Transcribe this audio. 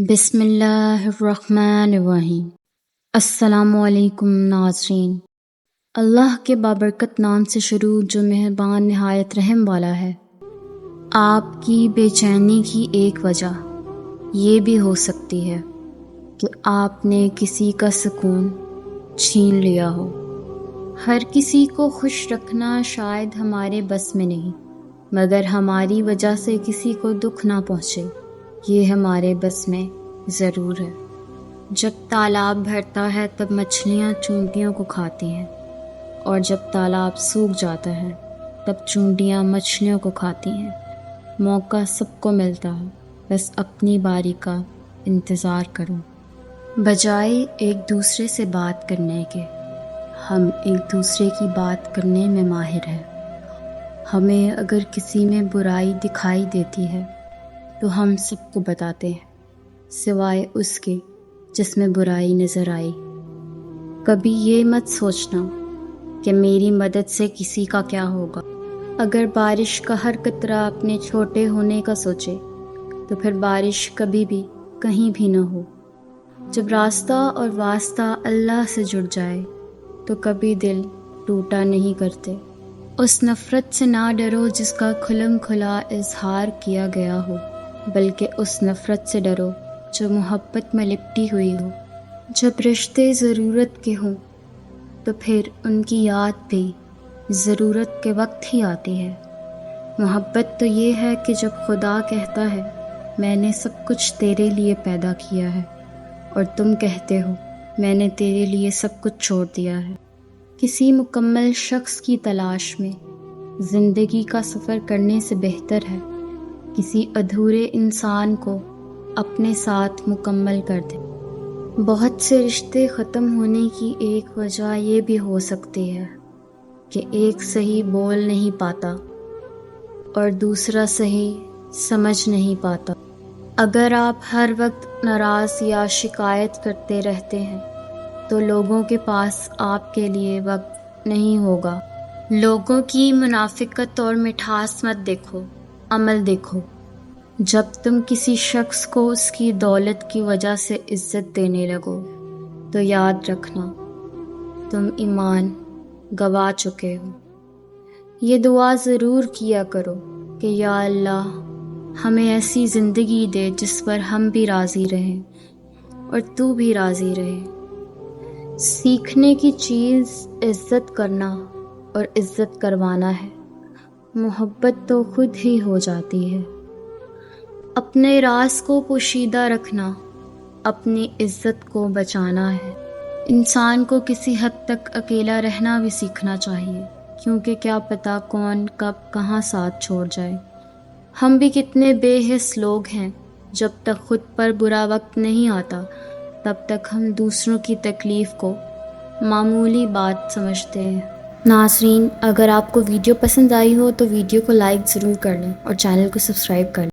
بسم اللہ الرحمن الرحیم۔ السلام علیکم ناظرین۔ اللہ کے بابرکت نام سے شروع جو مہربان نہایت رحم والا ہے۔ آپ کی بے چینی کی ایک وجہ یہ بھی ہو سکتی ہے کہ آپ نے کسی کا سکون چھین لیا ہو۔ ہر کسی کو خوش رکھنا شاید ہمارے بس میں نہیں، مگر ہماری وجہ سے کسی کو دکھ نہ پہنچے یہ ہمارے بس میں ضرور ہے۔ جب تالاب بھرتا ہے تب مچھلیاں چونٹیوں کو کھاتی ہیں، اور جب تالاب سوکھ جاتا ہے تب چونٹیاں مچھلیوں کو کھاتی ہیں۔ موقع سب کو ملتا ہے، بس اپنی باری کا انتظار کرو۔ بجائے ایک دوسرے سے بات کرنے کے، ہم ایک دوسرے کی بات کرنے میں ماہر ہیں۔ ہمیں اگر کسی میں برائی دکھائی دیتی ہے تو ہم سب کو بتاتے ہیں، سوائے اس کے جس میں برائی نظر آئی۔ کبھی یہ مت سوچنا کہ میری مدد سے کسی کا کیا ہوگا۔ اگر بارش کا ہر قطرہ اپنے چھوٹے ہونے کا سوچے تو پھر بارش کبھی بھی کہیں بھی نہ ہو۔ جب راستہ اور واسطہ اللہ سے جڑ جائے تو کبھی دل ٹوٹا نہیں کرتے۔ اس نفرت سے نہ ڈرو جس کا کھلم کھلا اظہار کیا گیا ہو، بلکہ اس نفرت سے ڈرو جو محبت میں لپٹی ہوئی ہو۔ جب رشتے ضرورت کے ہوں تو پھر ان کی یاد بھی ضرورت کے وقت ہی آتی ہے۔ محبت تو یہ ہے کہ جب خدا کہتا ہے میں نے سب کچھ تیرے لیے پیدا کیا ہے، اور تم کہتے ہو میں نے تیرے لیے سب کچھ چھوڑ دیا ہے۔ کسی مکمل شخص کی تلاش میں زندگی کا سفر کرنے سے بہتر ہے کسی ادھورے انسان کو اپنے ساتھ مکمل کر دے۔ بہت سے رشتے ختم ہونے کی ایک وجہ یہ بھی ہو سکتی ہے کہ ایک صحیح بول نہیں پاتا اور دوسرا صحیح سمجھ نہیں پاتا۔ اگر آپ ہر وقت ناراض یا شکایت کرتے رہتے ہیں تو لوگوں کے پاس آپ کے لیے وقت نہیں ہوگا۔ لوگوں کی منافقت اور مٹھاس مت دیکھو، عمل دیکھو۔ جب تم کسی شخص کو اس کی دولت کی وجہ سے عزت دینے لگو تو یاد رکھنا تم ایمان گوا چکے ہو۔ یہ دعا ضرور کیا کرو کہ یا اللہ ہمیں ایسی زندگی دے جس پر ہم بھی راضی رہیں اور تو بھی راضی رہے۔ سیکھنے کی چیز عزت کرنا اور عزت کروانا ہے۔ محبت تو خود ہی ہو جاتی ہے۔ اپنے راز کو پوشیدہ رکھنا اپنی عزت کو بچانا ہے۔ انسان کو کسی حد تک اکیلا رہنا بھی سیکھنا چاہیے، کیونکہ کیا پتہ کون کب کہاں ساتھ چھوڑ جائے۔ ہم بھی کتنے بے حس لوگ ہیں، جب تک خود پر برا وقت نہیں آتا تب تک ہم دوسروں کی تکلیف کو معمولی بات سمجھتے ہیں۔ ناظرین، اگر آپ کو ویڈیو پسند آئی ہو تو ویڈیو کو لائک ضرور کر لیں اور چینل کو سبسکرائب کر لیں۔